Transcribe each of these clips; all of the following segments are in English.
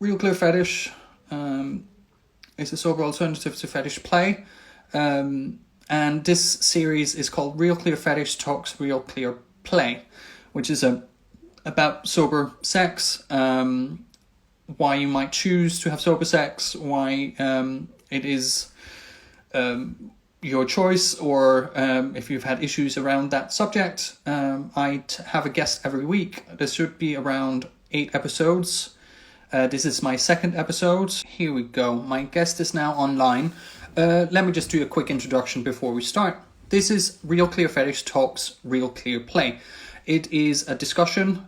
RealClearFetish is a sober alternative to fetish play. And this series is called RealClearFetish Talks RealClearPlay, which is about sober sex, why you might choose to have sober sex, why it is your choice, or if you've had issues around that subject. I have a guest every week. There should be around 8 episodes. This is my 2nd episode. Here we go. My guest is now online. Let me just do a quick introduction before we start. This is RealClearFetish Talks RealClearPlay. It is a discussion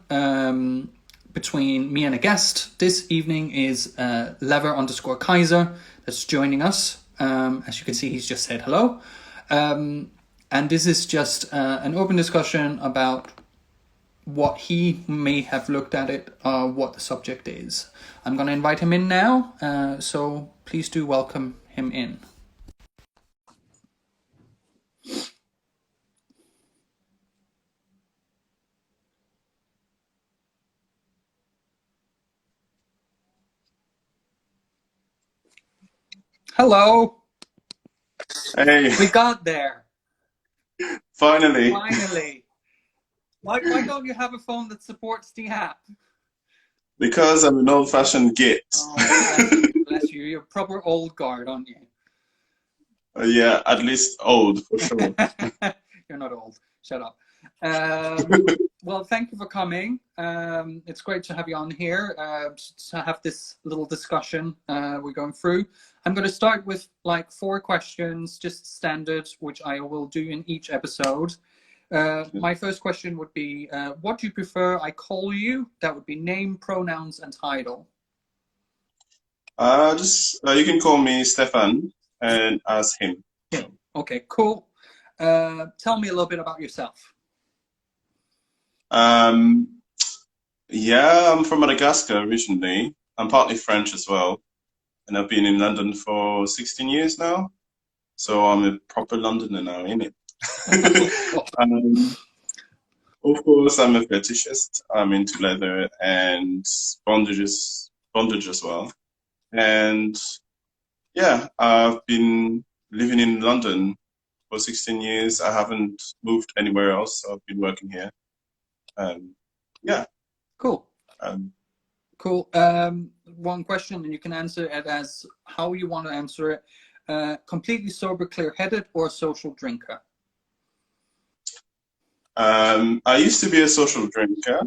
between me and a guest. This evening is Leather Kaiser that's joining us. As you can see, he's just said hello. And this is just an open discussion about what he may have looked at it, what the subject is. I'm going to invite him in now, so please do welcome him in. Hello. Hey. We got there. Finally. Why don't you have a phone that supports the app? Because I'm an old-fashioned git. Oh, bless you. You're a proper old guard, aren't you? Yeah, at least old, for sure. You're not old. Shut up. Well, thank you for coming. It's great to have you on here to have this little discussion we're going through. I'm going to start with like 4 questions, just standard, which I will do in each episode. My first question would be, what do you prefer I call you? That would be name, pronouns, and title. You can call me Stephane and ask him. Yeah. Okay, cool. Tell me a little bit about yourself. Yeah, I'm from Madagascar originally. I'm partly French as well. And I've been in London for 16 years now. So I'm a proper Londoner now, innit? Of course, I'm a fetishist. I'm into leather and bondage as well. And yeah, I've been living in London for 16 years. I haven't moved anywhere else. So I've been working here. Yeah. Cool. Cool. One question, and you can answer it as how you want to answer it. Completely sober, clear-headed, or a social drinker? I used to be a social drinker,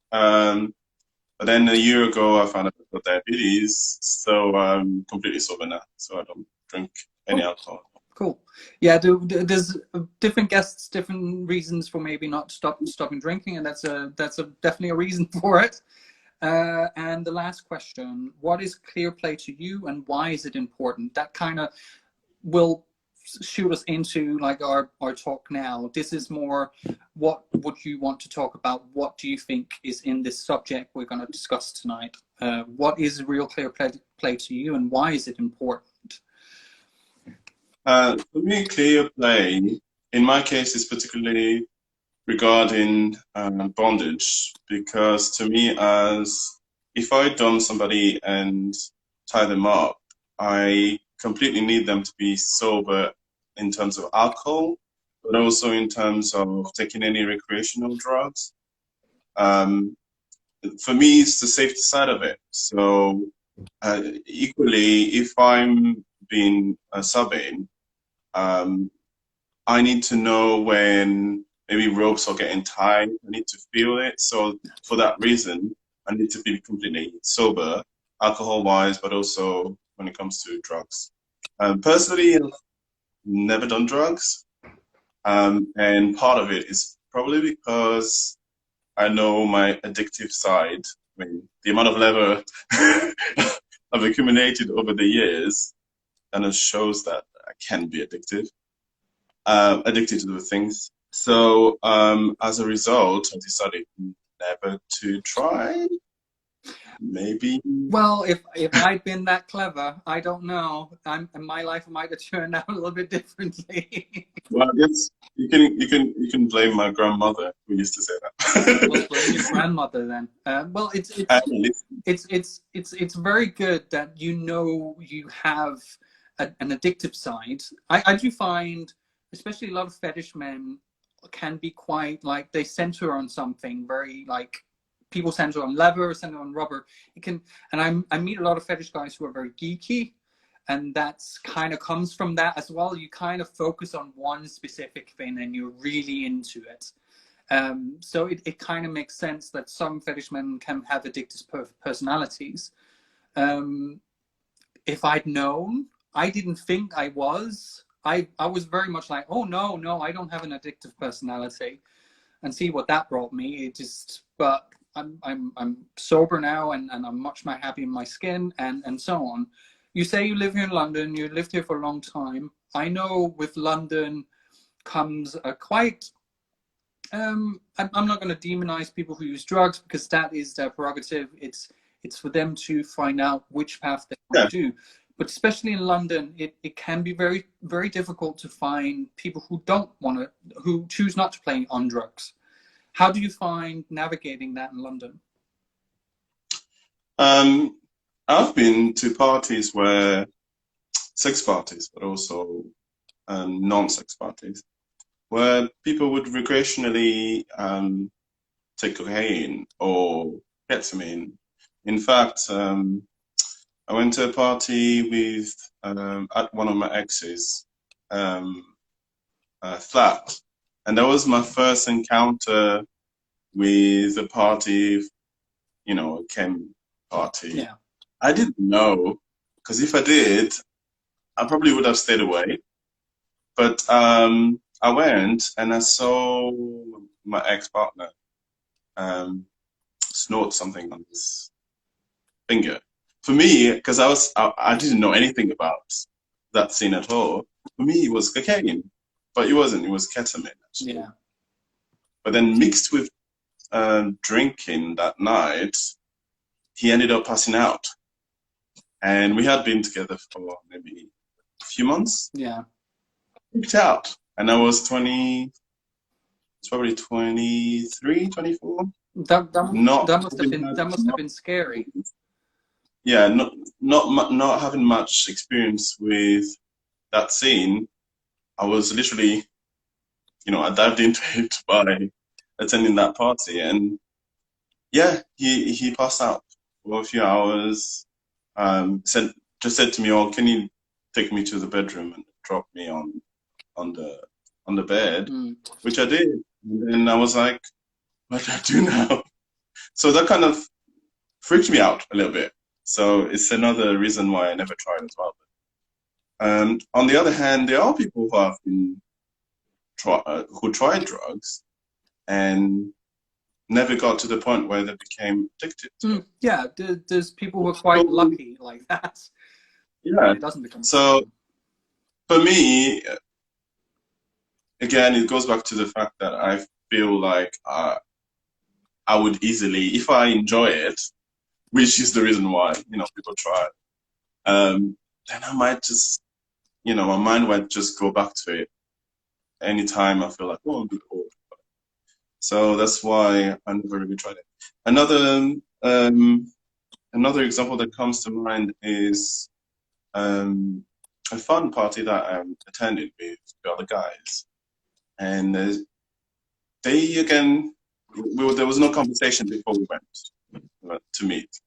but then a year ago I found out I've got diabetes, so I'm completely sober now, so I don't drink any alcohol. Cool. Yeah, there's different guests, different reasons for maybe not stopping drinking, and that's definitely a reason for it. And the last question, what is clear play to you and why is it important? That kind of will shoot us into like our talk now. This is more what would you want to talk about? What do you think is in this subject we're going to discuss tonight? What is real clear play to you and why is it important? For me, clear play, in my case, is particularly regarding bondage, because to me, if I dump somebody and tie them up, I completely need them to be sober in terms of alcohol, but also in terms of taking any recreational drugs. For me, it's the safety side of it. So equally, if I'm being subbing, I need to know when maybe ropes are getting tied. I need to feel it. So for that reason, I need to be completely sober, alcohol-wise, but also when it comes to drugs. Personally, I've never done drugs. And part of it is probably because I know my addictive side. I mean, the amount of leather I've accumulated over the years kind of shows that I can be addicted to the things. So as a result, I decided never to try. maybe. Well, if I'd been that clever, I don't know. And my life might have turned out a little bit differently. Well, I guess you can blame my grandmother who used to say Well, blame your that. grandmother then. Well, it's very good that you have an addictive side. I do find, especially a lot of fetish men can be quite like they center on something very like people center on leather, center on rubber. It can, and I meet a lot of fetish guys who are very geeky, and that's kind of comes from that as well. You kind of focus on one specific thing and you're really into it. So it kind of makes sense that some fetish men can have addictive personalities. If I'd known, I didn't think I was. I was very much like, oh no, I don't have an addictive personality, and see what that brought me. It just, but I'm sober now, and I'm much more happy in my skin, and so on. You say you live here in London. You lived here for a long time. I know with London comes a quite. I'm not going to demonize people who use drugs because that is their prerogative. It's for them to find out which path they want to do. But especially in London, it can be very, very difficult to find people who who choose not to play on drugs. How do you find navigating that in London? I've been to parties where sex parties, but also non-sex parties, where people would recreationally take cocaine or ketamine. In fact, I went to a party with at one of my ex's flat, and that was my first encounter with a party, a chem party. Yeah. I didn't know, because if I did, I probably would have stayed away. But I went and I saw my ex-partner snort something on his finger. For me, because I didn't know anything about that scene at all. For me, it was cocaine, but it wasn't. It was ketamine, actually. Yeah. But then mixed with drinking that night, he ended up passing out. And we had been together for maybe a few months. Yeah. Freaked out. And I was 20, it's probably 23, 24. That must have been scary. Yeah, not having much experience with that scene. I was literally, I dived into it by attending that party, and yeah, he passed out for a few hours. Said to me, "Oh, can you take me to the bedroom and drop me on the bed?" Which I did, and then I was like, "What do I do now?" So that kind of freaked me out a little bit. So it's another reason why I never tried as well. On the other hand, there are people who have been who tried drugs and never got to the point where they became addicted to it. Yeah, there's people who are quite lucky like that. Yeah. It doesn't become so for me, again, it goes back to the fact that I feel like I would easily, if I enjoy it, which is the reason why, people try it, then I might just, my mind might just go back to it anytime I feel like, oh, I'm a bit bored. So that's why I never really tried it. Another example that comes to mind is a fun party that I attended with the other guys. And they, again, there was no conversation before we went to meet.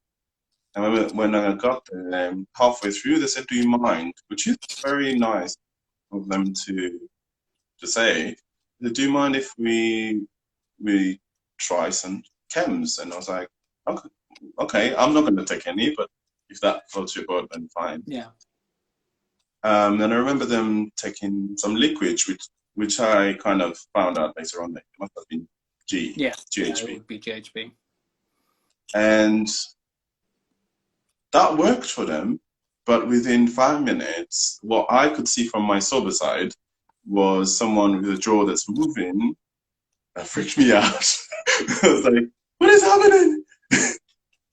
And when I got there, halfway through, they said, "Do you mind?" Which is very nice of them to say. "Do you mind if we try some chems?" And I was like, "Okay, I'm not going to take any, but if that floats your boat, then fine." Yeah. And I remember them taking some liquid, which I kind of found out later on that it must have been GHB. Yeah, it would be GHB. And that worked for them, but within 5 minutes, what I could see from my sober side was someone with a jaw that's moving. That freaked me out. I was like, "What is happening?"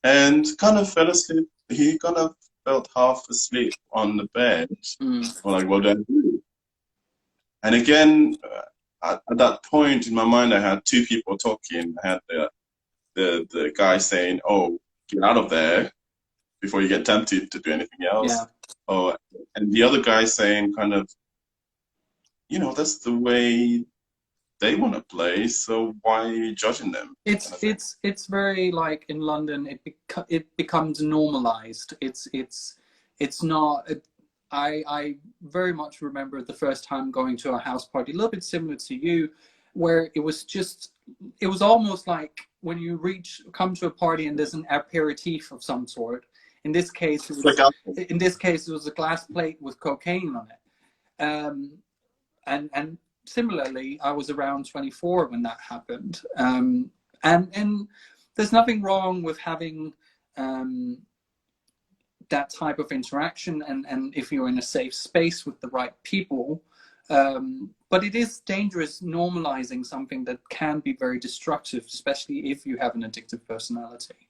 and kind of fell asleep. He kind of felt half asleep on the bed. Or like, what do I do? And again, at that point in my mind, I had two people talking. I had the guy saying, "Oh, get out of there before you get tempted to do anything else." Yeah. Oh, and the other guy saying, kind of, that's the way they want to play. So why are you judging them? It's very like in London. It becomes normalized. It's not. I very much remember the first time going to a house party, a little bit similar to you, where it was almost like when you come to a party and there's an aperitif of some sort. In this case, it was a glass plate with cocaine on it. And similarly, I was around 24 when that happened. And there's nothing wrong with having that type of interaction, and if you're in a safe space with the right people. But it is dangerous normalizing something that can be very destructive, especially if you have an addictive personality.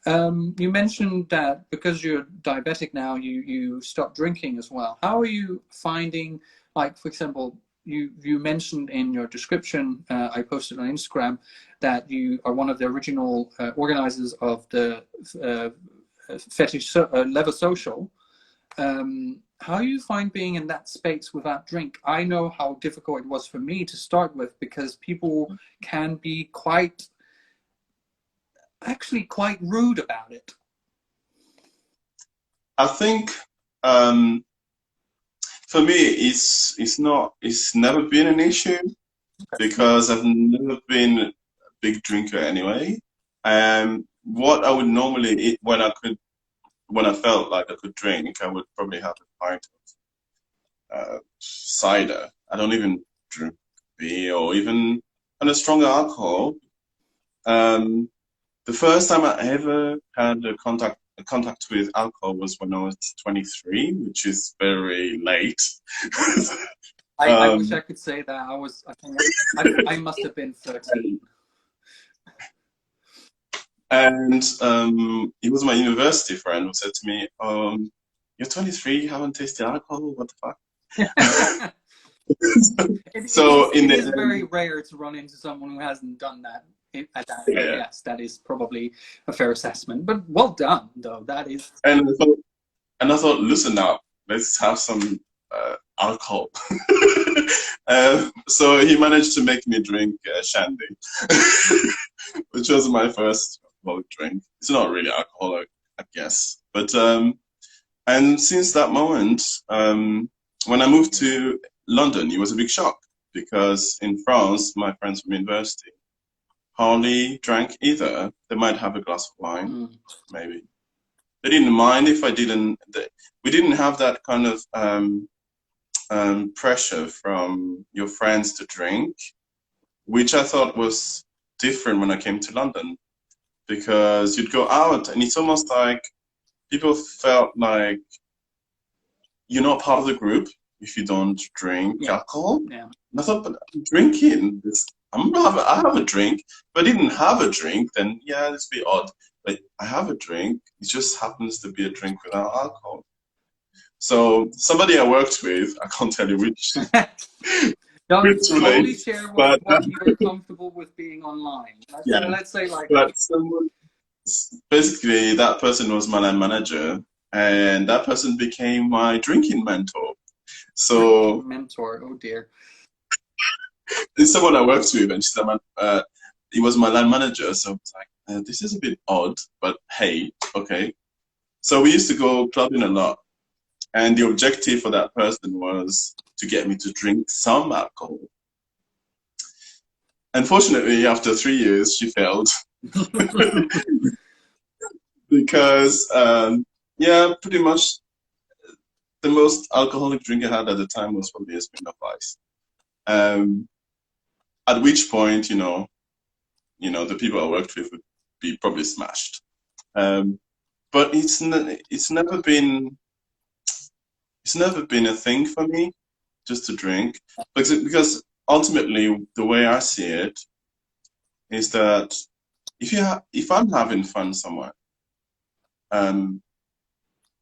You mentioned that because you're diabetic now, you stopped drinking as well. How are you finding, like, for example, you mentioned in your description, I posted on Instagram, that you are one of the original organizers of the fetish leather social. How do you find being in that space without drink? I know how difficult it was for me to start with, because people can be actually quite rude about it. I think for me, it's never been an issue, because I've never been a big drinker anyway. What I would normally eat when I felt like I could drink, I would probably have a pint of cider. I don't even drink beer or even kind of stronger alcohol. The first time I ever had a contact with alcohol was when I was 23, which is very late. I wish I could say that. I must have been 13. And it was my university friend who said to me, "You're 23, you haven't tasted alcohol? What the fuck?" It is very rare to run into someone who hasn't done that. Yes, that is probably a fair assessment. But well done, though. That is. And I thought, listen up, let's have some alcohol. So he managed to make me drink shandy, which was my first alcoholic drink. It's not really alcoholic, I guess. But and since that moment, when I moved to London, it was a big shock, because in France, my friends from university hardly drank either. They might have a glass of wine, maybe. They didn't mind if I didn't. We didn't have that kind of pressure from your friends to drink, which I thought was different when I came to London, because you'd go out and it's almost like people felt like you're not part of the group if you don't drink alcohol. Yeah. And I thought, but I'm drinking this. I have a drink. If I didn't have a drink, then yeah, this would be odd. But I have a drink. It just happens to be a drink without alcohol. So somebody I worked with, I can't tell you which. Don't totally share what you're comfortable with being online. Let's say like. But basically, that person was my line manager, and that person became my drinking mentor. So mentor, oh dear. It's someone I worked with, and she said, he was my line manager. So I was like, this is a bit odd, but hey, okay. So we used to go clubbing a lot, and the objective for that person was to get me to drink some alcohol. Unfortunately, after 3 years, she failed. Because, pretty much the most alcoholic drink I had at the time was probably a Smirnoff Ice. At which point, the people I worked with would be probably smashed. But it's never been a thing for me just to drink, because ultimately the way I see it is that if I'm having fun somewhere,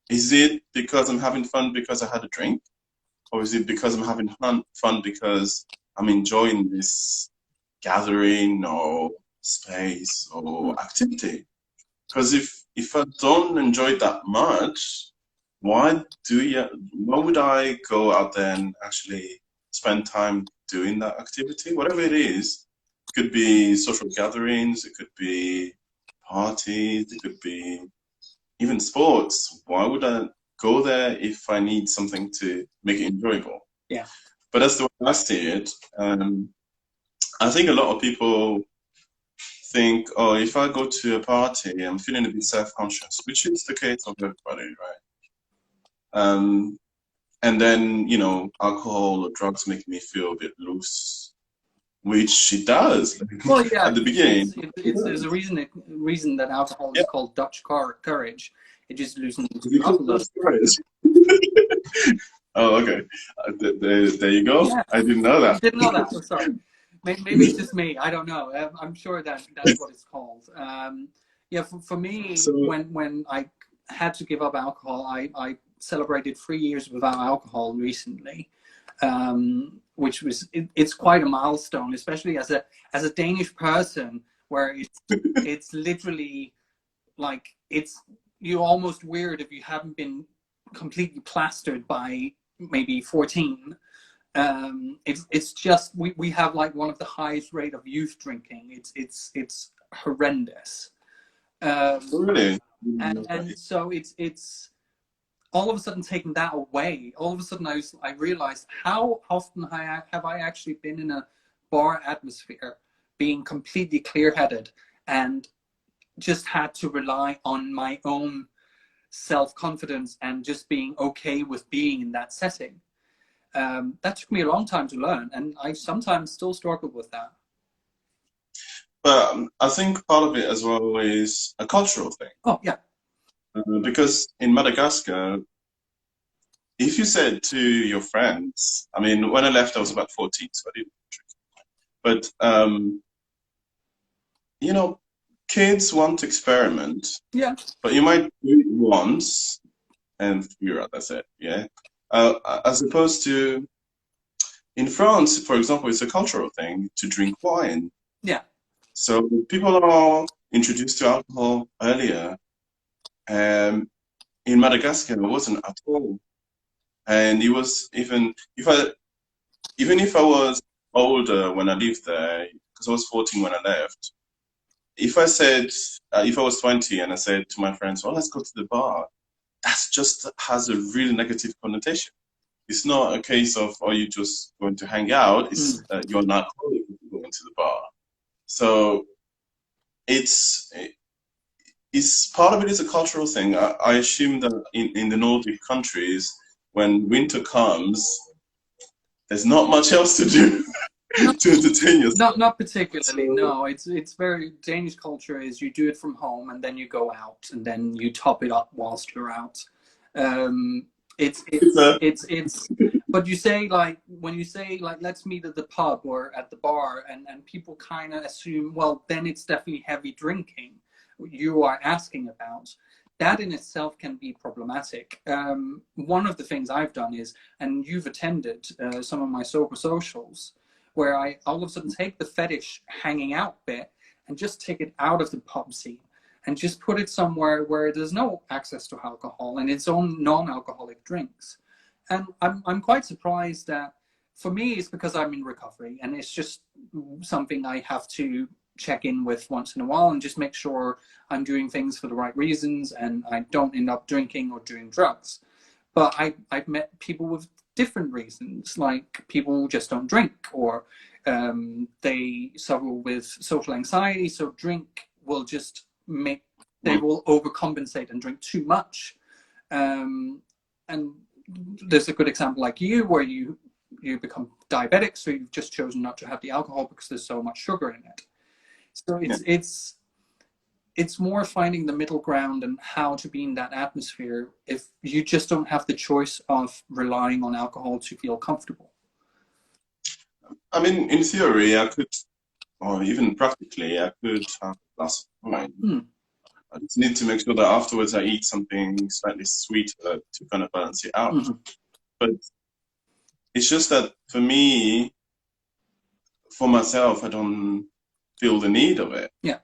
Is it because I'm having fun because I had a drink? Or is it because I'm having fun because I'm enjoying this gathering or space or activity? Because if I don't enjoy it that much, why would I go out there and actually spend time doing that activity? Whatever it is, it could be social gatherings, it could be parties, it could be even sports. Why would I go there if I need something to make it enjoyable? Yeah. But that's the way I see it. I think a lot of people think, oh, if I go to a party, I'm feeling a bit self-conscious, which is the case of everybody, right? And then, you know, alcohol or drugs make me feel a bit loose, which it does. Well, yeah, At the beginning. there's a reason that alcohol is Yeah. called Dutch courage. It just loosens Is it you up a called little. Dutch courage? Oh, okay. There you go. Yeah. I didn't know that. You didn't know that? Oh, sorry. Maybe it's just me. I don't know. I'm sure that's what it's called. Yeah, for me, So, when I had to give up alcohol, I celebrated 3 years without alcohol recently, which was it's quite a milestone, especially as a Danish person, where it's literally like you're almost weird if you haven't been completely plastered by maybe 14. It's just we have like one of the highest rate of youth drinking. It's horrendous. really? And so it's all of a sudden taking that away. All of a sudden I realized how often have I actually been in a bar atmosphere being completely clear-headed and just had to rely on my own self-confidence and just being okay with being in that setting. That took me a long time to learn, and I sometimes still struggle with that. But I think part of it as well is a cultural thing. Oh, yeah. Because in Madagascar, if you said to your friends, I mean, when I left, I was about 14, so I didn't drink. But, you know, kids want to experiment. Yeah. But you might do it once and figure out that's it, yeah? As opposed to, in France, for example, it's a cultural thing to drink wine. Yeah. So people are introduced to alcohol earlier. In Madagascar, it wasn't at all. And it was even if I was older when I lived there, because I was 14 when I left. If I said if I was 20 and I said to my friends, "Well, let's go to the bar," that just has a really negative connotation. It's not a case of are you just going to hang out. It's you're not going to the bar. So it's part of it is a cultural thing. I assume that in the Nordic countries, when winter comes, there's not much else to do to entertain yourself. Not particularly. No, it's very Danish culture is you do it from home and then you go out and then you top it up whilst you're out. But you say like when you say like let's meet at the pub or at the bar and people kind of assume well then it's definitely heavy drinking you are asking about. That in itself can be problematic. One of the things I've done is, and you've attended some of my sober socials, where I all of a sudden take the fetish hanging out bit and just take it out of the pub scene and just put it somewhere where there's no access to alcohol and its own non-alcoholic drinks. And I'm quite surprised that for me it's because I'm in recovery and it's just something I have to check in with once in a while and just make sure I'm doing things for the right reasons and I don't end up drinking or doing drugs. But I've met people with different reasons, like people just don't drink or they suffer with social anxiety, so drink will just make, they will overcompensate and drink too much. And there's a good example like you where you become diabetic, so you've just chosen not to have the alcohol because there's so much sugar in it. So it's more finding the middle ground and how to be in that atmosphere if you just don't have the choice of relying on alcohol to feel comfortable. I mean, in theory, I could, or even practically, I could have a glass of wine. I just need to make sure that afterwards I eat something slightly sweeter to kind of balance it out. But it's just that for me, for myself, I don't feel the need of it. Yeah.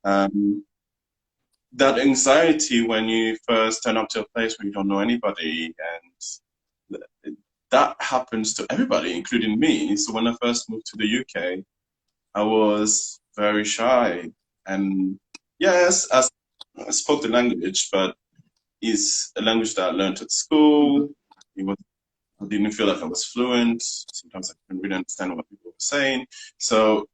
That anxiety when you first turn up to a place where you don't know anybody, and that happens to everybody, including me. So when I first moved to the UK, I was very shy. And yes, I spoke the language, but it's a language that I learned at school. I didn't feel like I was fluent. Sometimes I couldn't really understand what people were saying. So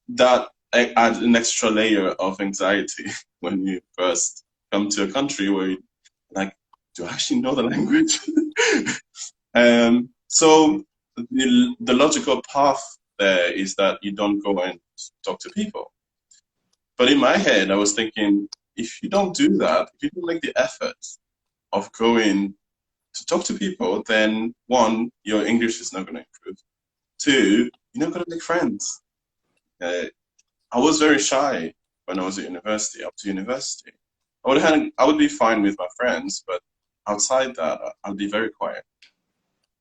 that adds an extra layer of anxiety when you first come to a country where you're like, do I actually know the language? So the logical path there is that you don't go and talk to people. But in my head, I was thinking, if you don't do that, if you don't make the effort of going to talk to people, then one, your English is not going to improve. Two, you're not going to make friends. I was very shy when I was at university, up to university. I would be fine with my friends, but outside that, I'd be very quiet.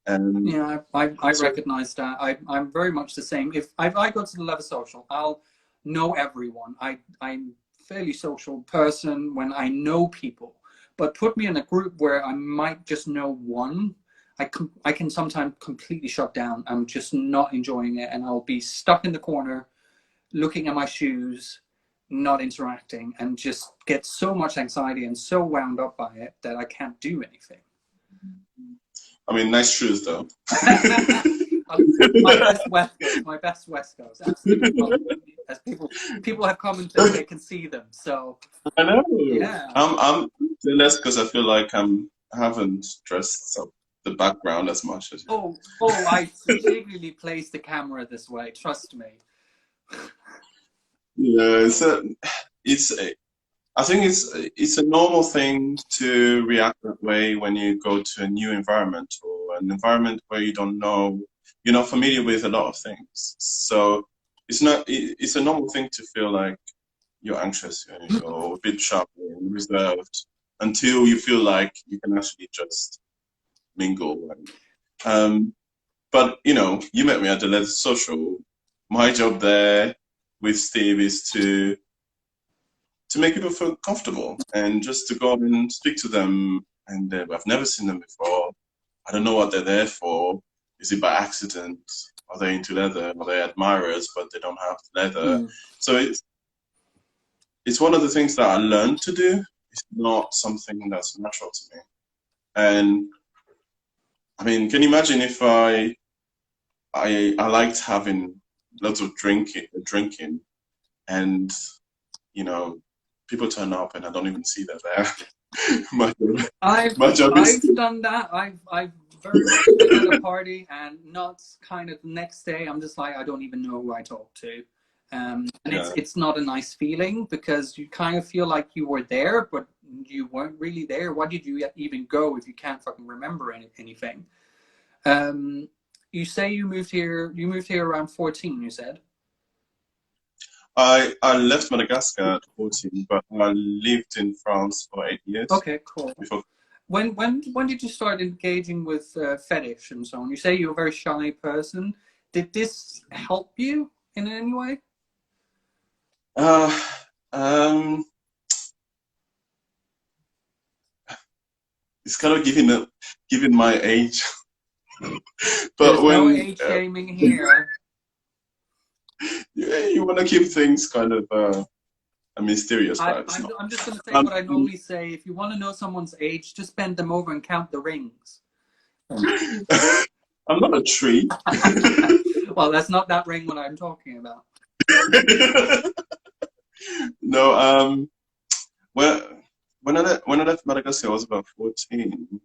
And yeah, I recognize that. I'm very much the same. If I go to the Leather Social, I'll know everyone. I'm a fairly social person when I know people. But put me in a group where I might just know one, I can sometimes completely shut down. I'm just not enjoying it, and I'll be stuck in the corner, looking at my shoes, not interacting, and just get so much anxiety and so wound up by it that I can't do anything. I mean, nice shoes though. My best West Coast, absolutely. As people have commented, they can see them. So I know. Yeah. I'm jealous because I feel like I haven't dressed up the background as much as you. I strategically placed the camera this way. Trust me. Yeah, I think it's a normal thing to react that way when you go to a new environment or an environment where you don't know, you're not familiar with a lot of things. So it's a normal thing to feel like you're anxious, you're a bit sharp and reserved until you feel like you can actually just mingle. But you met me at the Leather Social. My job there with Steve is to make people feel comfortable and just to go and speak to them. And I've never seen them before. I don't know what they're there for. Is it by accident? Are they into leather? Are they admirers, but they don't have leather? So it's one of the things that I learned to do. It's not something that's natural to me. And I mean, can you imagine if I liked having lots of drinking and people turn up and I don't even see that there. I've done that. I've very much been at a party and not kind of the next day. I'm just like, I don't even know who I talk to. And it's not a nice feeling because you kind of feel like you were there, but you weren't really there. Why did you even go if you can't fucking remember anything? You say you moved here around 14, you said? I left Madagascar at 14, but I lived in France for 8 years. Okay, cool. When did you start engaging with fetish and so on? You say you're a very shy person. Did this help you in any way? It's kind of given my age. But there's no age shaming here. Yeah, you want to keep things kind of mysterious. I'm just going to say what I normally say. If you want to know someone's age, just bend them over and count the rings. I'm not a tree. Well, that's not that ring what I'm talking about. No, when I left Madagascar, I was about 14.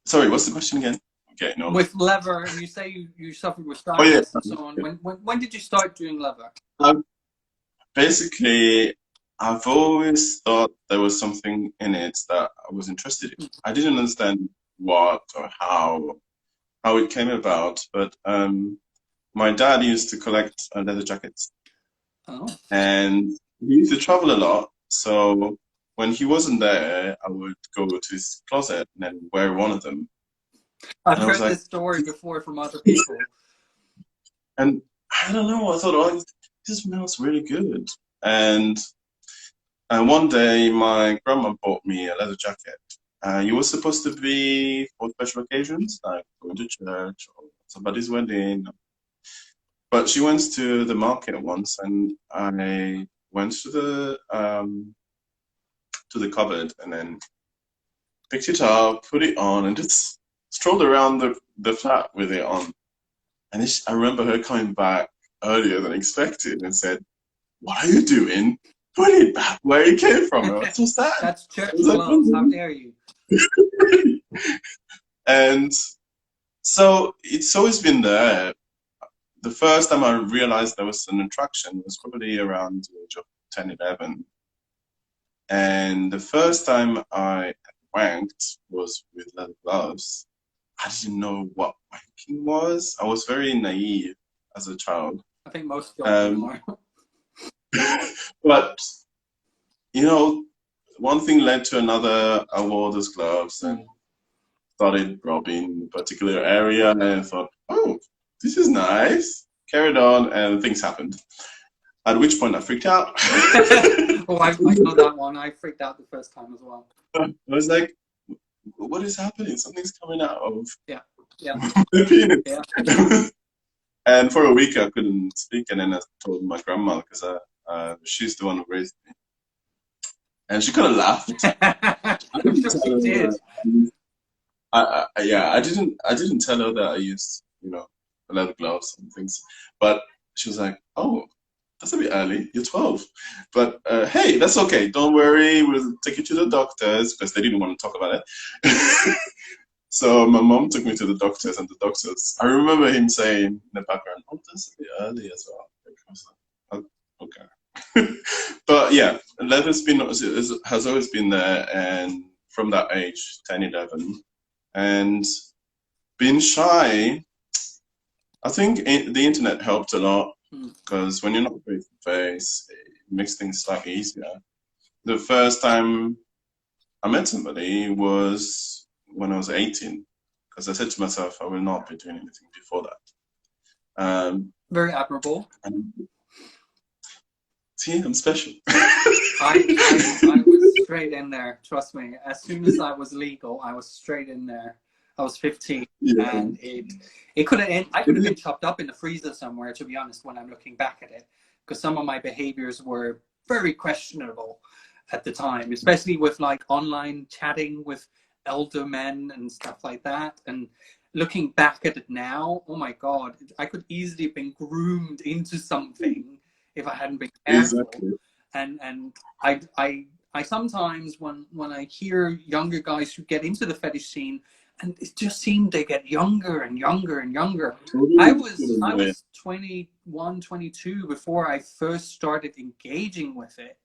Sorry, what's the question again? Okay, no. With leather, and you say you suffered with shyness and so on. When did you start doing leather? Basically, I've always thought there was something in it that I was interested in. I didn't understand what or how it came about, but my dad used to collect leather jackets. Oh. And he used to travel a lot. So when he wasn't there, I would go to his closet and then wear one of them. I've And I was heard like, this story before from other people. and I don't know, I thought, oh, this smells really good. And one day, my grandma bought me a leather jacket. It was supposed to be for special occasions, like going to church or somebody's wedding. But she went to the market once, and I went to the cupboard, and then picked it up, put it on, and just strolled around the flat with it on. And I remember her coming back earlier than expected and said, "What are you doing? Put it back where it came from." What was that? That's church gloves. How dare you? And so it's always been there. The first time I realized there was an attraction was probably around the age of 10, 11. And the first time I wanked was with leather gloves. I didn't know what wanking was. I was very naive as a child. I think most children are. But, you know, one thing led to another. I wore those gloves and started rubbing a particular area, and I thought, oh, this is nice. Carried on, and things happened. At which point I freaked out. Oh, I know that one. I freaked out the first time as well. I was like, what is happening? Something's coming out of the penis. Yeah. And for a week I couldn't speak, and then I told my grandma, because she's the one who raised me. And she kind of laughed. She did. I didn't tell her that I used, leather gloves and things. But she was like, oh, that's a bit early. You're 12. But hey, that's okay. Don't worry. We'll take you to the doctors, because they didn't want to talk about it. So my mom took me to the doctors, and the doctors, I remember him saying in the background, oh, that's a bit early as well. I was like, oh, okay. But yeah, leather has always been there, and from that age, 10, 11. And being shy, I think the internet helped a lot, because when you're not face to face, it makes things slightly easier. The first time I met somebody was when I was 18, because I said to myself, I will not be doing anything before that. Very admirable. See, I'm special. I was straight in there, trust me. As soon as I was legal, I was straight in there. I was 15, and I could have been chopped up in the freezer somewhere, to be honest, when I'm looking back at it, because some of my behaviors were very questionable at the time, especially with like online chatting with elder men and stuff like that. And looking back at it now, oh my God, I could easily have been groomed into something if I hadn't been careful. Exactly. And I sometimes, when I hear younger guys who get into the fetish scene, and it just seemed they get younger and younger and younger. I was 21, 22 before I first started engaging with it.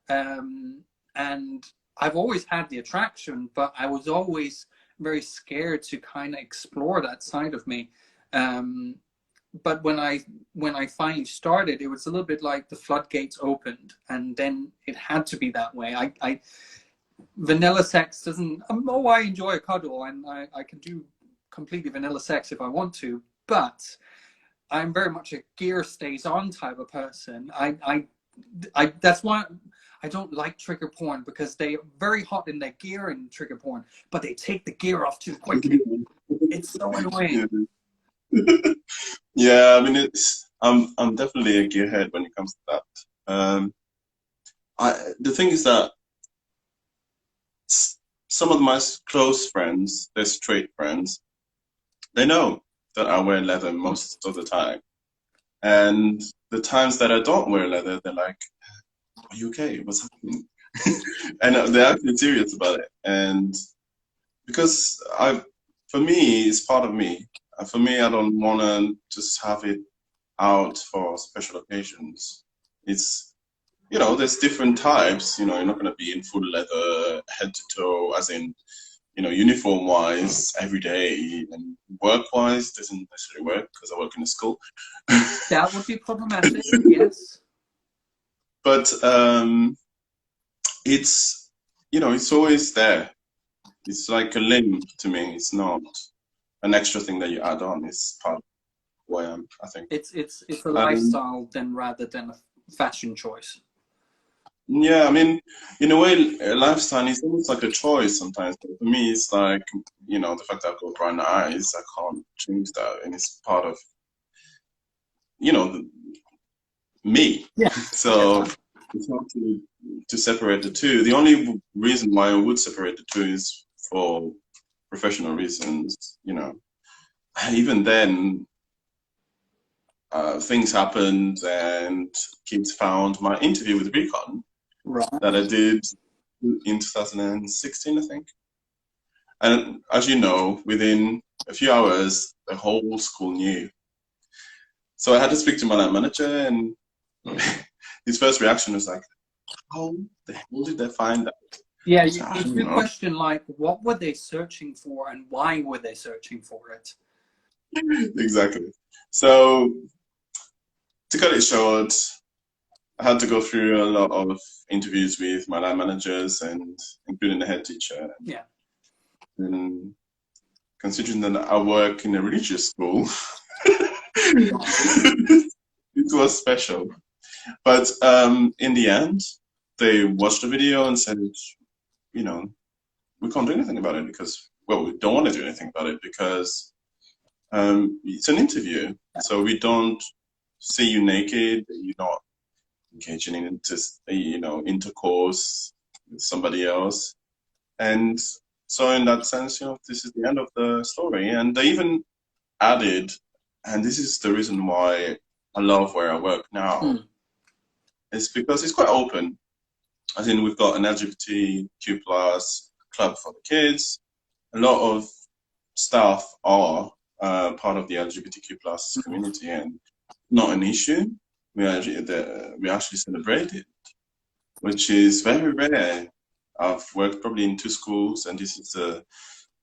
And I've always had the attraction, but I was always very scared to kind of explore that side of me. But when I finally started, it was a little bit like the floodgates opened, and then it had to be that way. Vanilla sex doesn't. I enjoy a cuddle, and I can do completely vanilla sex if I want to, but I'm very much a gear stays on type of person. That's why I don't like trigger porn, because they're very hot in their gear in trigger porn, but they take the gear off too quickly. It's so annoying. Yeah, I mean, I'm definitely a gearhead when it comes to that. The thing is that some of my close friends, they're straight friends, they know that I wear leather most of the time. And the times that I don't wear leather, they're like, are you okay? What's happening? And they're actually serious about it. And because for me, it's part of me. For me, I don't want to just have it out for special occasions. It's, there's different types. You're not going to be in full leather, head to toe, as in, uniform-wise every day, and work-wise doesn't necessarily work, because I work in a school. That would be problematic, yes. But it's, it's always there. It's like a limb to me. It's not an extra thing that you add on. It's part of who I am, I think. It's a lifestyle then rather than a fashion choice. Yeah, I mean, in a way, a lifestyle is almost like a choice sometimes. But for me, it's like, the fact that I've got brown eyes, I can't change that. And it's part of, me. Yeah. So it's hard to separate the two. The only reason why I would separate the two is for professional reasons, Even then, things happened and kids found my interview with Recon that I did in 2016, I think. And as you know, within a few hours, the whole school knew. So I had to speak to my line manager, and his first reaction was like, how the hell did they find that? Yeah, you question, like, what were they searching for and why were they searching for it? Exactly. So to cut it short, I had to go through a lot of interviews with my line managers and including the head teacher. Yeah. And considering that I work in a religious school, it was special. But in the end, they watched the video and said, we can't do anything about it because, well, we don't want to do anything about it because it's an interview. So we don't see you naked. You're not engaging in intercourse with somebody else. And so in that sense, this is the end of the story. And they even added, and this is the reason why I love where I work now, it's because it's quite open. As in, we've got an LGBTQ plus club for the kids. A lot of staff are part of the LGBTQ plus community, and not an issue. We actually celebrate it, which is very rare. I've worked probably in 2 schools, and this is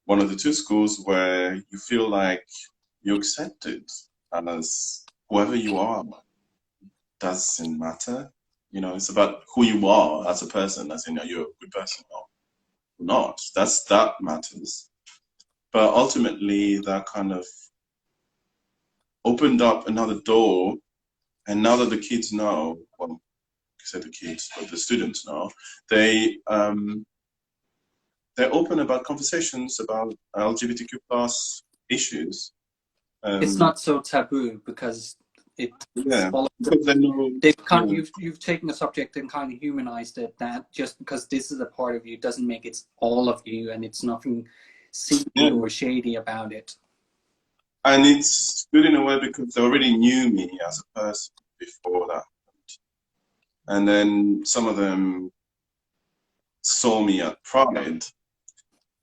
one of the 2 schools where you feel like you're accepted as whoever you are. Doesn't matter. It's about who you are as a person, as in, are you a good person or not? That matters. But ultimately, that kind of opened up another door, and now that the kids know, well, I said the kids, but the students know, they're open about conversations about LGBTQ plus issues. It's not so taboo because because they know, you've taken a subject and kind of humanized it, that just because this is a part of you doesn't make it all of you, and it's nothing seedy or shady about it. And it's good in a way because they already knew me as a person before that. And then some of them saw me at Pride, and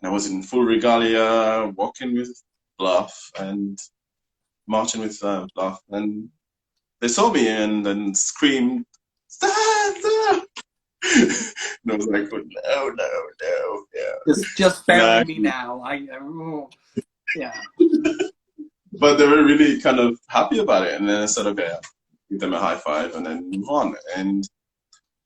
I was in full regalia, walking with Bluff and marching with Bluff, and they saw me and then screamed, "Stop, stop!" And I was like, oh, no, yeah. Just bury me now. Yeah. But they were really kind of happy about it, and then I said, okay, I'll give them a high five and then move on. And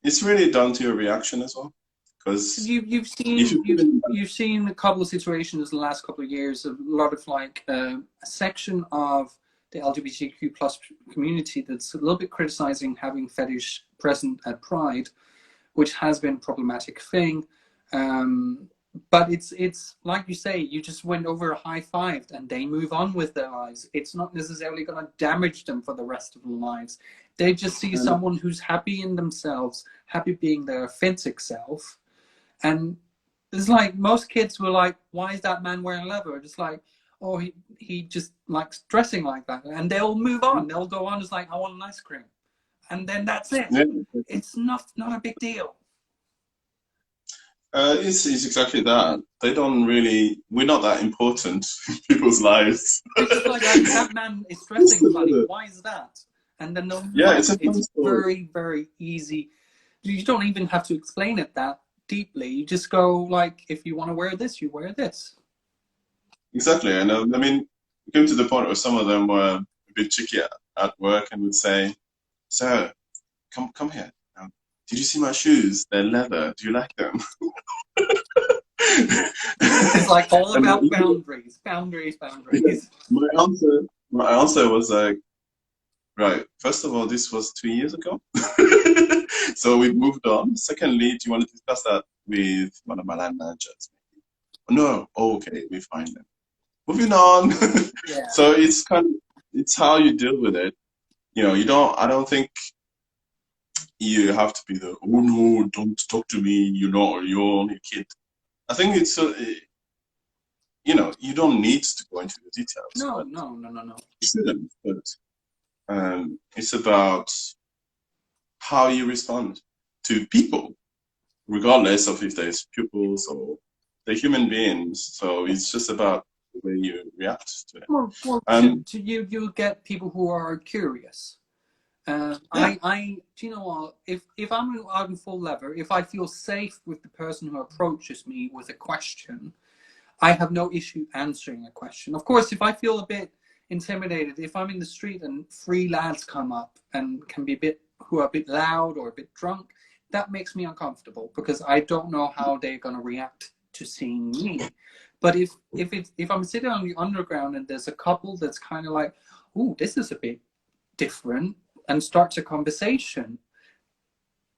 it's really down to your reaction as well, because you've seen a couple of situations in the last couple of years, a lot of like a section of the LGBTQ plus community that's a little bit criticizing having fetish present at Pride, which has been a problematic thing. But it's like you say, you just went over, high-fived, and they move on with their lives. It's not necessarily going to damage them for the rest of their lives. They just see someone who's happy in themselves, happy being their authentic self. And it's like most kids were like, why is that man wearing leather? It's like, oh, he just likes dressing like that. And they'll move on. They'll go on. It's like, I want an ice cream. And then that's it. Yeah. It's not a big deal. It's exactly that. They don't really. We're not that important in people's lives. It's just like that man is dressing funny. Why is that? And then it's very, very easy. You don't even have to explain it that deeply. You just go like, if you want to wear this, you wear this. Exactly, and I mean, it came to the point where some of them were a bit cheeky at work and would say, "Sir, come here. did you see my shoes? They're leather. Do you like them? It's like all And about boundaries, boundaries, boundaries. my answer was like, right, first of all, this was 2 years ago. So we moved on. Secondly, do you want to discuss that with one of my line managers? No. Oh, okay, we find them. Moving on. Yeah. So it's how you deal with it. You know, I don't think you have to be the, oh no, don't talk to me, you're only a kid. I think it's, you know, you don't need to go into the details. No, no, no, no, no. You shouldn't, but it's about how you respond to people, regardless of if there's pupils or they're human beings. So it's just about the way you react to it. Well, you get people who are curious. Yeah. Do you know what? If I'm out in full leather, if I feel safe with the person who approaches me with a question, I have no issue answering a question. Of course, if I feel a bit intimidated, if I'm in the street and 3 lads come up and can be who are a bit loud or a bit drunk, that makes me uncomfortable because I don't know how they're going to react to seeing me. But if I'm sitting on the underground and there's a couple that's kind of like, ooh, this is a bit different, and starts a conversation,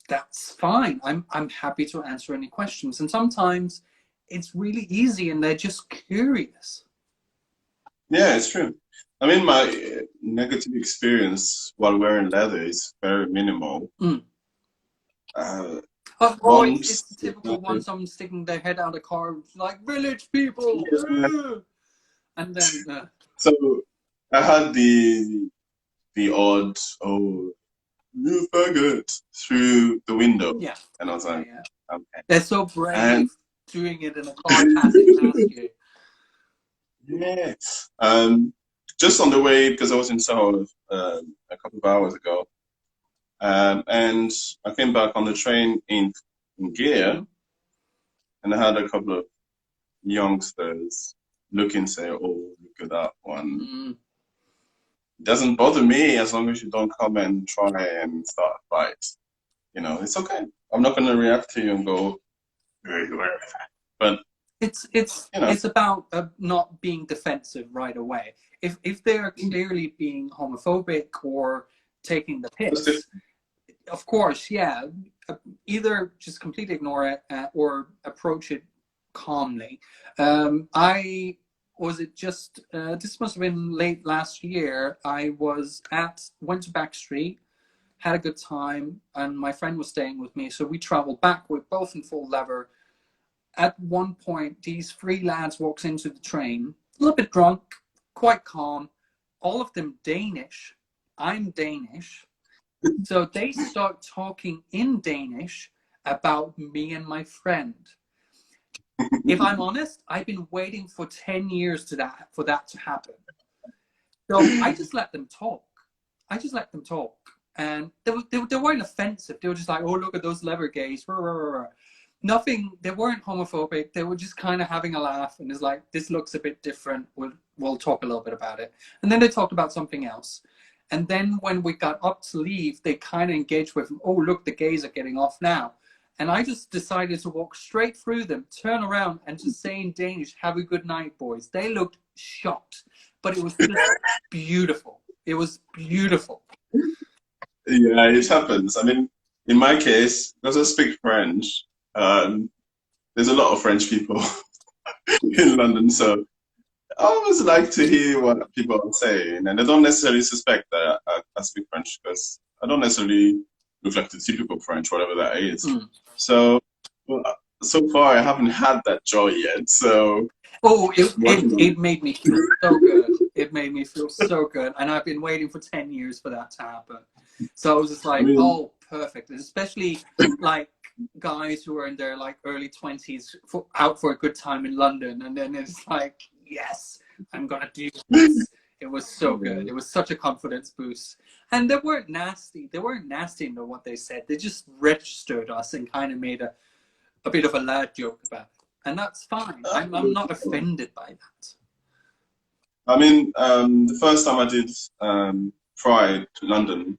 that's fine. I'm happy to answer any questions. And sometimes it's really easy and they're just curious. Yeah, it's true. I mean, my negative experience while wearing leather is very minimal. It's the typical one, someone sticking their head out of the car, like, village people! Yeah. And then... So, I had the odd, oh, you faggot, through the window. Yeah. And I was like, yeah. okay. They're so brave doing it in a car passing past you. Yeah. Just on the way, because I was in Seoul a couple of hours ago, and I came back on the train in gear, and I had a couple of youngsters look and say, oh, look at that one. It doesn't bother me as long as you don't come and try and start a fight. You know, it's okay. I'm not going to react to you and go, but it's about not being defensive right away. If they're clearly being homophobic or taking the piss, of course, yeah, either just completely ignore it or approach it calmly. This must have been late last year. I went to Backstreet, had a good time, and my friend was staying with me, so we traveled back. We're both in full leather. At one point, these 3 lads walks into the train, a little bit drunk, quite calm, all of them Danish. I'm Danish. So they start talking in Danish about me and my friend. If I'm honest, I've been waiting for 10 years for that to happen. So I just let them talk. And they weren't offensive. They were just like, oh, look at those leather gays. Nothing, they weren't homophobic. They were just kind of having a laugh and it's like, this looks a bit different. We'll talk a little bit about it. And then they talked about something else. And then when we got up to leave, they kind of engaged with, oh, look, the gays are getting off now. And I just decided to walk straight through them, turn around and just say in Danish, have a good night, boys. They looked shocked, but it was just beautiful. It was beautiful. Yeah, it happens. I mean, in my case, because I speak French, there's a lot of French people in London, so I always like to hear what people are saying, and I don't necessarily suspect that I speak French because I don't necessarily look like the typical French, whatever that is. So, so far I haven't had that joy yet. So, it made me feel so good. It made me feel so good, and I've been waiting for 10 years for that to happen. So I was just like, oh, perfect. Especially like guys who are in their like early 20s out for a good time in London, and then it's like, yes, I'm gonna do this. It was so good. It was such a confidence boost. And they weren't nasty. They weren't nasty in what they said. They just registered us and kind of made a bit of a lad joke about it. And that's fine. I'm not offended by that. I mean, the first time I did Pride London,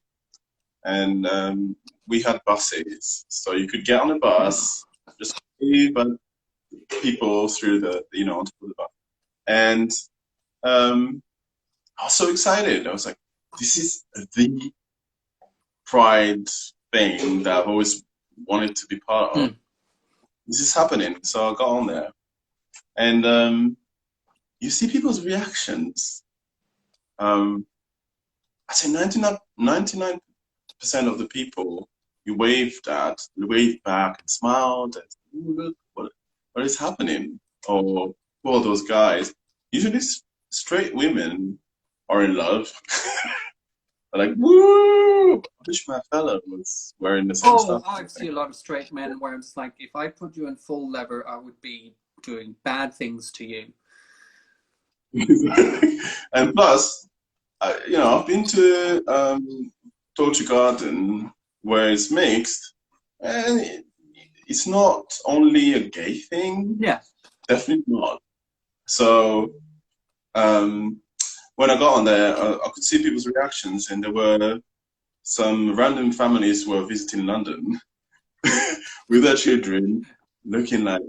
and we had buses, so you could get on a bus, just leave people through the, you know, onto the bus. And I was so excited. I was like, this is the Pride thing that I've always wanted to be part of. This is happening. So I got on there. And you see people's reactions. I'd say 99% of the people you waved at, you waved back and smiled and look, what is happening? Or who are those guys? Usually straight women are in love. They're like, woo! I wish my fella was wearing the same stuff. I see a lot of straight men where it's like, if I put you in full leather, I would be doing bad things to you. And plus, you know, I've been to Torture Garden where it's mixed, and it's not only a gay thing. Yeah. Definitely not. So when I got on there, I could see people's reactions, and there were some random families who were visiting London with their children, looking like,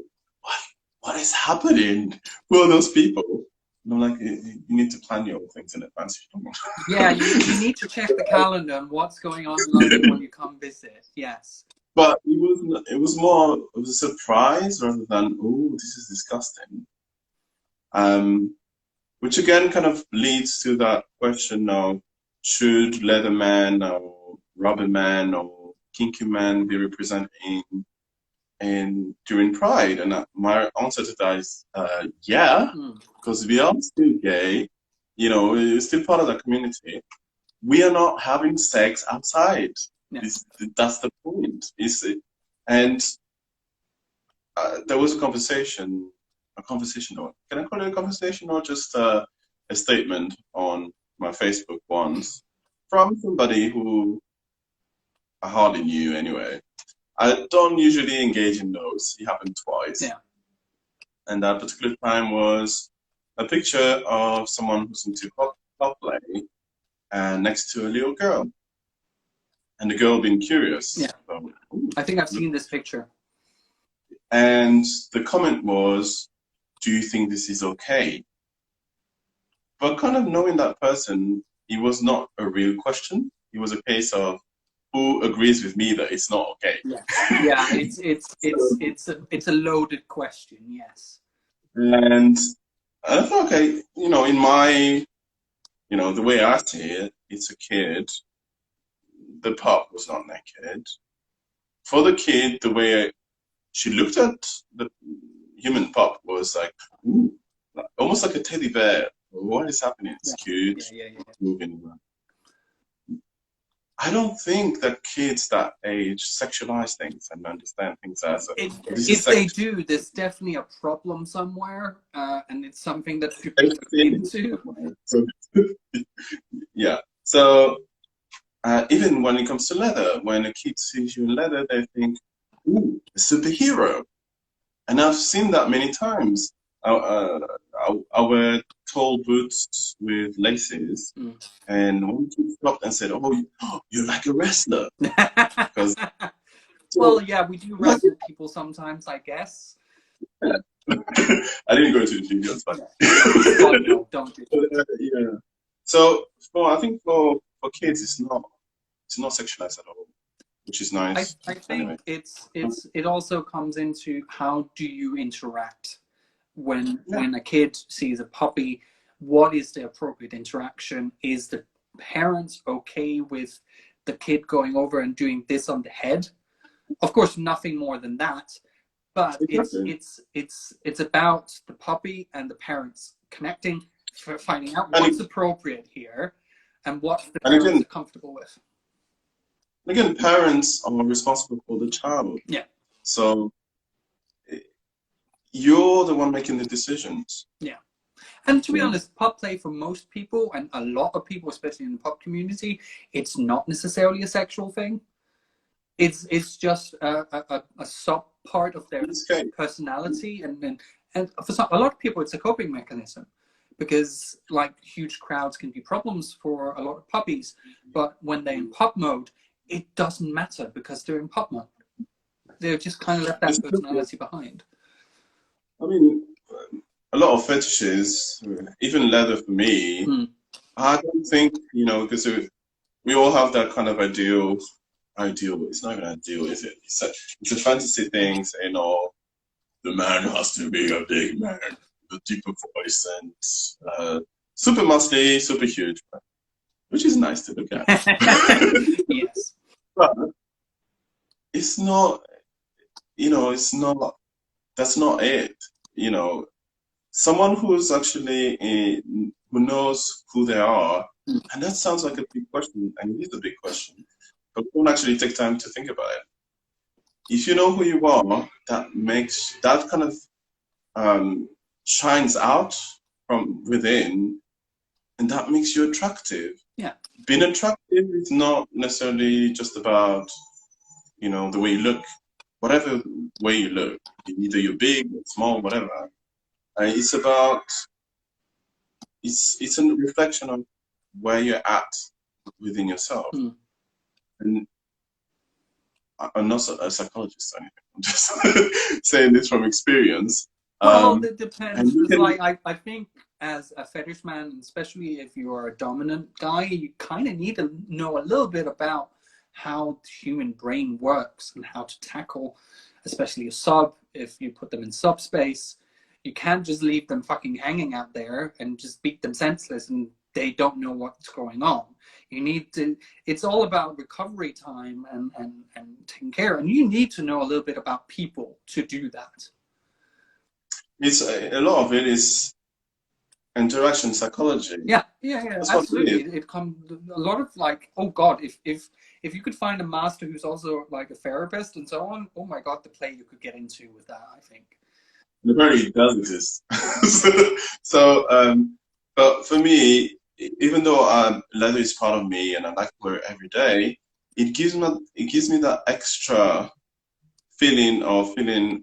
what is happening? Who are those people? And I'm like, you need to plan your things in advance. Yeah, you need to check the calendar and what's going on in London when you come visit. Yes. But it was more of a surprise rather than, oh, this is disgusting. Which again kind of leads to that question of, should leather man or rubber man or kinky man be representing during Pride? And my answer to that is yeah, because we are still gay, you know, we're still part of the community. We are not having sex outside. Yeah. That's the point. And there was a conversation, or can I call it a conversation, or just a statement on my Facebook once from somebody who I hardly knew anyway. I don't usually engage in those. It happened twice. Yeah. And that particular time was a picture of someone who's into play and next to a little girl. And the girl being curious. Yeah. So, I think I've seen this picture. And the comment was, do you think this is okay? But kind of knowing that person, it was not a real question. It was a case of, who agrees with me that it's not okay? Yeah, yeah, it's a loaded question, yes. And I thought, okay, you know, in my, you know, the way I see it, it's a kid. The pup was not naked. For the kid, the way she looked at the human pup was like, ooh, almost like a teddy bear. What is happening? It's cute, moving around. I don't think that kids that age sexualize things and understand things as if they do, there's definitely a problem somewhere, and it's something that people look into. So, yeah. So even when it comes to leather, when a kid sees you in leather, they think, "Ooh, a superhero," and I've seen that many times. I wear tall boots with laces, and one kid stopped and said, "Oh, you're like a wrestler." Well, yeah, we do wrestle people sometimes, I guess. Yeah. I didn't go to the gym, that's fine. No, don't do that. Yeah. So, I think for kids, it's not sexualized at all, which is nice. I think it also comes into how do you interact when a kid sees a puppy. What is the appropriate interaction? Is the parents okay with the kid going over and doing this on the head? Of course, nothing more than that. But it's about the puppy and the parents connecting, for finding out what's appropriate here and what the parents are comfortable with. Again, parents are responsible for the child. Yeah. So you're the one making the decisions. Yeah. And to be honest, pup play for most people, and a lot of people, especially in the pup community, it's not necessarily a sexual thing. It's just a sub part of their personality, and for a lot of people, it's a coping mechanism, because like huge crowds can be problems for a lot of puppies. But when they're in pup mode, it doesn't matter because they're in pop mode. They've just kind of left that personality behind. I mean, a lot of fetishes, even leather for me, I don't think, you know, because we all have that kind of ideal. It's not even ideal, is it? It's a fantasy thing, saying, oh, the man has to be a big man, with a deeper voice, and super muscly, super huge, which is nice to look at. Yes. But it's not, you know, that's not it. You know, someone who's actually, who knows who they are, and that sounds like a big question, and it is a big question, but don't actually take time to think about it. If you know who you are, that kind of shines out from within, and that makes you attractive. Yeah. Being attractive is not necessarily just about, you know, the way you look. Whatever way you look, either you're big or small, whatever. It's a reflection of where you're at within yourself. And I'm not a psychologist or anything. I'm just saying this from experience. Well, it depends. I think as a fetish man, especially if you're a dominant guy, you kind of need to know a little bit about how the human brain works and how to tackle, especially a sub, if you put them in subspace. You can't just leave them fucking hanging out there and just beat them senseless and they don't know what's going on. You need to, it's all about recovery time and taking care. And you need to know a little bit about people to do that. It's a lot of it is interaction psychology. Yeah, absolutely. It comes a lot of like, oh God, if you could find a master who's also like a therapist and so on, oh my God, the play you could get into with that, I think. It really does exist. But for me, even though leather is part of me and I like to wear it every day, it gives me that extra feeling of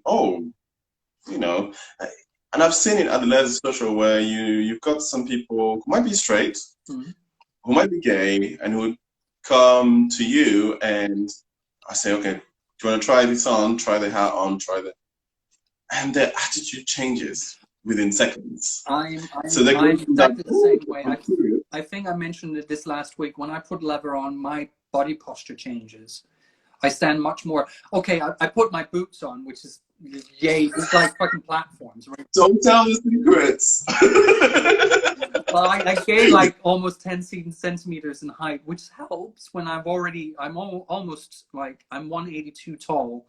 oh, you know. And I've seen it at the leather social where you've got some people who might be straight, who might be gay, and who would come to you and I say, okay, do you want to try this on? Try the hat on, and their attitude changes within seconds. I'm exactly the same way. I think I mentioned it this last week. When I put leather on, my body posture changes. I stand much more. Okay, I put my boots on, which is yay. It's like fucking platforms, right? Don't tell the secrets. Well, I gained like almost 10 centimeters in height, which helps when I'm almost like I'm 182 tall,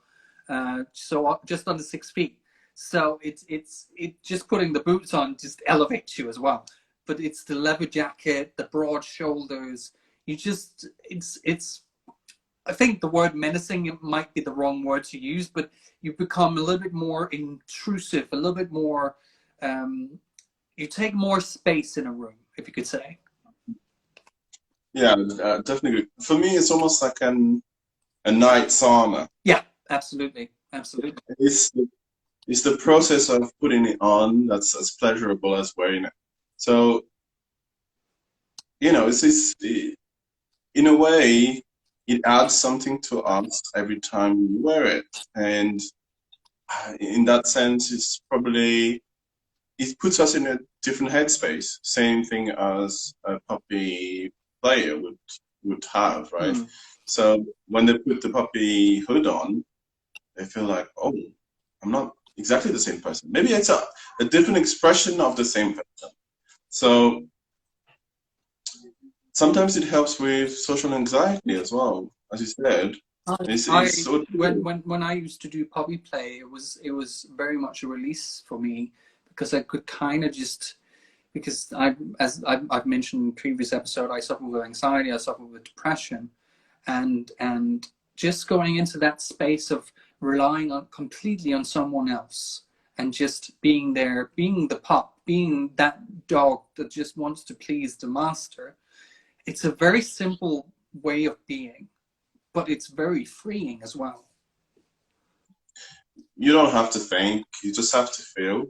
so just under 6 feet. So it just putting the boots on just elevates you as well. But it's the leather jacket, the broad shoulders. It's I think the word menacing might be the wrong word to use, but you become a little bit more intrusive, a little bit more. You take more space in a room, if you could say. Yeah, definitely. For me, it's almost like a night sauna. Yeah, absolutely. It's the process of putting it on that's as pleasurable as wearing it. So, you know, it's in a way, it adds something to us every time you wear it. And in that sense, it puts us in a different headspace. Same thing as a puppy player would have, right? So when they put the puppy hood on, they feel like, oh, I'm not exactly the same person. Maybe it's a different expression of the same person. So sometimes it helps with social anxiety as well, as you said. When I used to do puppy play, it was very much a release for me because I could kind of just, because as I've mentioned in previous episode, I suffer with anxiety, I suffer with depression, and just going into that space of relying completely on someone else and just being there, being the pup, being that dog that just wants to please the master. It's a very simple way of being, but it's very freeing as well. You don't have to think, you just have to feel.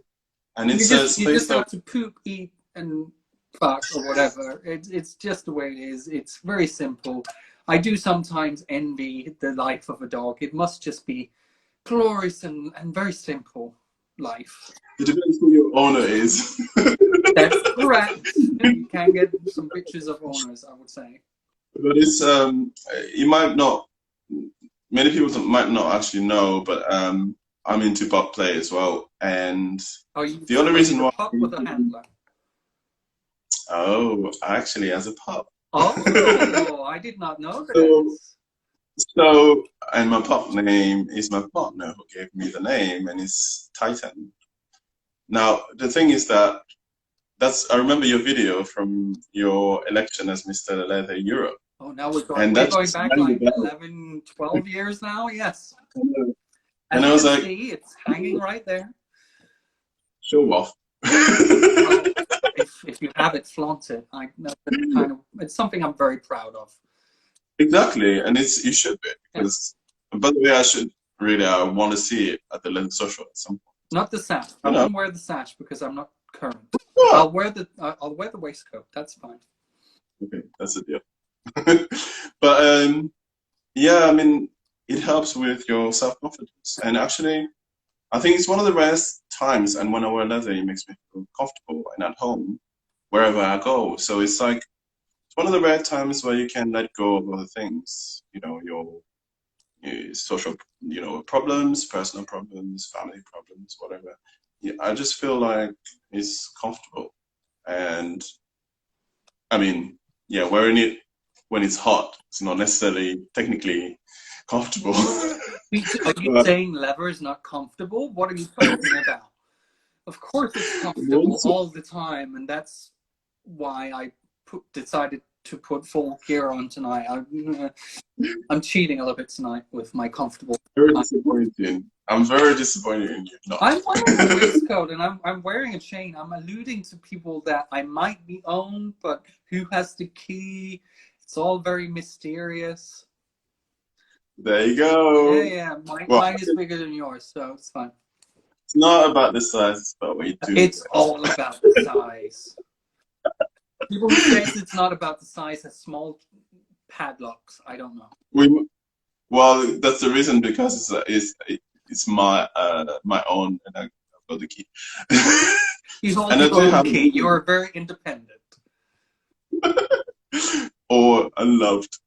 And you just have to poop, eat, and fuck or whatever. It's just the way it is. It's very simple. I do sometimes envy the life of a dog. It must just be glorious and very simple life. It depends who your owner is. That's correct. You can get some pictures of owners, I would say. But it's you might not. Many people might not actually know, but I'm into pup play as well, and the only reason why pup with a handler. Oh, actually, as a pup. Oh, I did not know that. So, and my pup name is my partner who gave me the name, and it's Titan. Now, the thing is that I remember your video from your election as Mr. Leather Europe. Oh, now we're going back like 11, 12 years now, yes. And I was like, see, it's hanging right there. Show off. Well, if you have it, flaunt it. It's something I'm very proud of. Exactly, and you should be, because by the way, I want to see it at the Leather Social at some point. Not the sash. I won't wear the sash because I'm not current. I'll wear the waistcoat. That's fine. Okay, that's the deal. But yeah, I mean, it helps with your self-confidence, and actually, I think it's one of the rarest times. And when I wear leather, it makes me feel comfortable and at home wherever I go. So it's like it's one of the rare times where you can let go of other things. You know, your social, problems, personal problems, family problems, whatever. Yeah, I just feel like it's comfortable, and I mean, yeah, wearing it when it's hot, it's not necessarily technically comfortable. Are you saying leather is not comfortable? What are you talking about? Of course it's comfortable all the time, and that's why I decided to put full gear on tonight. I'm cheating a little bit tonight with my comfortable. Very disappointing. I'm very disappointed in you. No. I'm wearing a waistcoat and I'm wearing a chain. I'm alluding to people that I might be owned, but who has the key? It's all very mysterious. There you go. Yeah. Mine is bigger than yours, so it's fine. It's not about the size, it's about what you do. It's all about the size. People who say it's not about the size have small padlocks. I don't know. Well, that's the reason, because it's my own, and I've got the key. You hold your own key. You are very independent. Or unloved.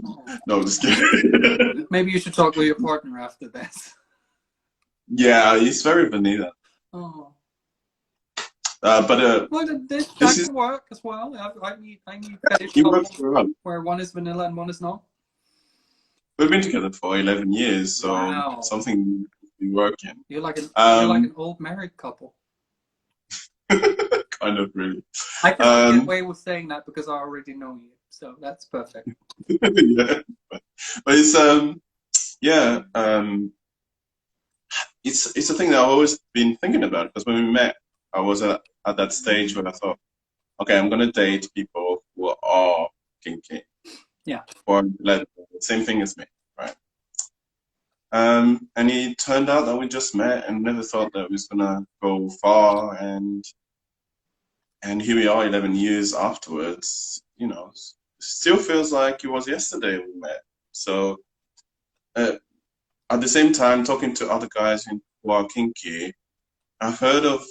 Oh. No, I'm just kidding. Maybe you should talk with your partner after this. Yeah, he's very vanilla. Oh. But that can work as well. I need fetish couples where one is vanilla and one is not. We've been together for 11 years, so something be working. You're like an old married couple. Kind of, really. I can get away with saying that because I already know you, so that's perfect. Yeah, but it's it's a thing that I've always been thinking about, because when we met, I was at that stage where I thought, okay, I'm gonna date people who are kinky. Yeah. Or the same thing as me, right? And it turned out that we just met and never thought that it was gonna go far, and here we are 11 years afterwards. Still feels like it was yesterday we met. So at the same time, talking to other guys who are kinky, I've heard of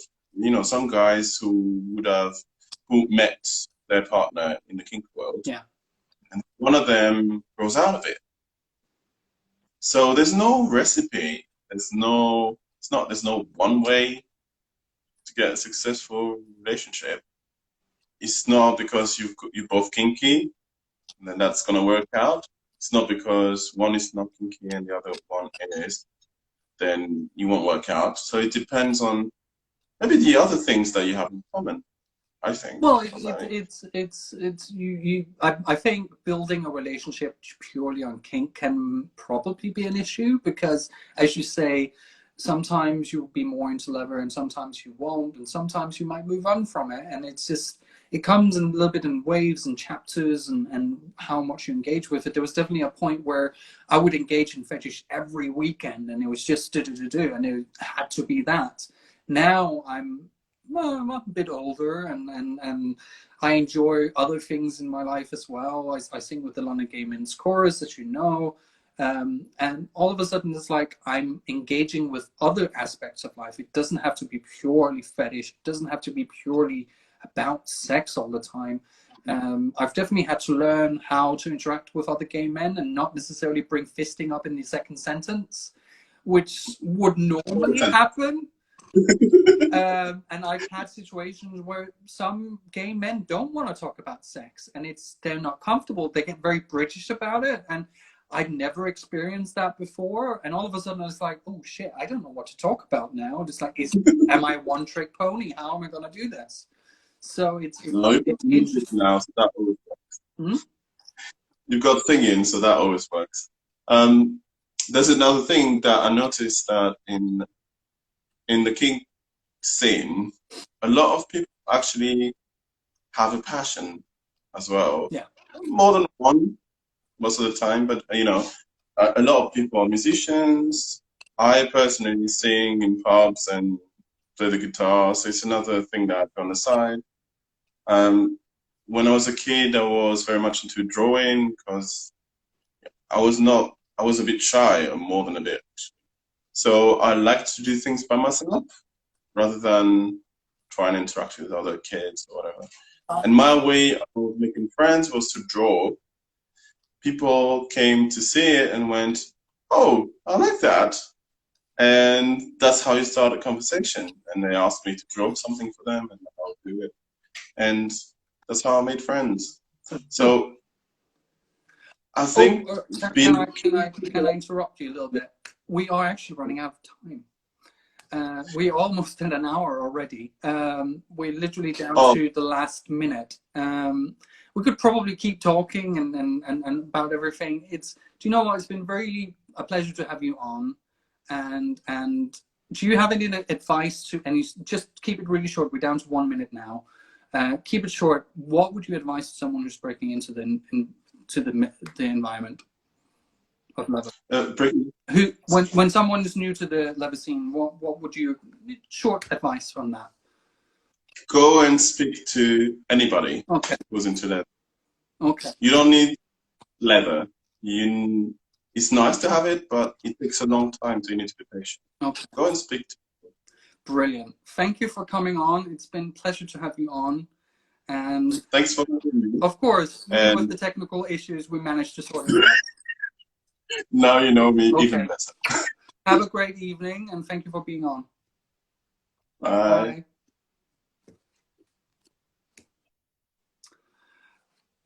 some guys who met their partner in the kink world. Yeah. And one of them grows out of it. So there's no recipe. There's no one way to get a successful relationship. It's not because you're both kinky, and then that's gonna work out. It's not because one is not kinky and the other one is, then you won't work out. So it depends on maybe the other things that you have in common, I think. Well, I think building a relationship purely on kink can probably be an issue, because, as you say, sometimes you'll be more into leather and sometimes you won't, and sometimes you might move on from it, and it comes in a little bit in waves and chapters and how much you engage with it. There was definitely a point where I would engage in fetish every weekend, and it was just do, and it had to be that. Now I'm well, I'm a bit older, and I enjoy other things in my life as well. I sing with the London Gay Men's Chorus, as you know. And all of a sudden, it's like I'm engaging with other aspects of life. It doesn't have to be purely fetish. It doesn't have to be purely about sex all the time. I've definitely had to learn how to interact with other gay men and not necessarily bring fisting up in the second sentence, which would normally happen. And I've had situations where some gay men don't want to talk about sex, and they're not comfortable. They get very British about it, and I've never experienced that before. And all of a sudden, it's like, oh shit, I don't know what to talk about now. It's like, am I one trick pony? How am I going to do this? So it's interesting now, so that always works. Hmm? You've got singing, so that always works. There's another thing that I noticed that in the kink scene, a lot of people actually have a passion as well. Yeah. More than one most of the time, but you know, a lot of people are musicians. I personally sing in pubs and play the guitar, so it's another thing that I do on the side. When I was a kid, I was very much into drawing because I was a bit shy, or more than a bit. So I like to do things by myself rather than try and interact with other kids or whatever. And my way of making friends was to draw. People came to see it and went, "Oh, I like that." And that's how you start a conversation. And they asked me to draw something for them, and I'll do it. And that's how I made friends. So I think can I interrupt you a little bit? We are actually running out of time. We're almost at an hour already. We're literally down to the last minute. We could probably keep talking and about everything. Do you know what? It's been a pleasure to have you on. And do you have any advice to? And just keep it really short. We're down to 1 minute now. Keep it short. What would you advise to someone who's breaking into the environment of leather? When someone is new to the leather scene, what would you short advice from that? Go and speak to anybody who's into leather. Okay. You don't need leather. It's nice to have it, but it takes a long time, so you need to be patient. Okay. Go and speak to people. Brilliant. Thank you for coming on. It's been a pleasure to have you on. And thanks for having me. Of course, with the technical issues, we managed to sort it out. Now you know me even better. Have a great evening, and thank you for being on. Bye.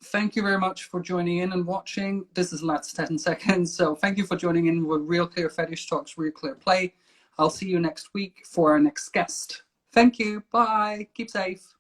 Thank you very much for joining in and watching. This is last 10 seconds. So thank you for joining in with Real Clear Fetish Talks Real Clear Play. I'll see you next week for our next guest. Thank you. Bye. Keep safe.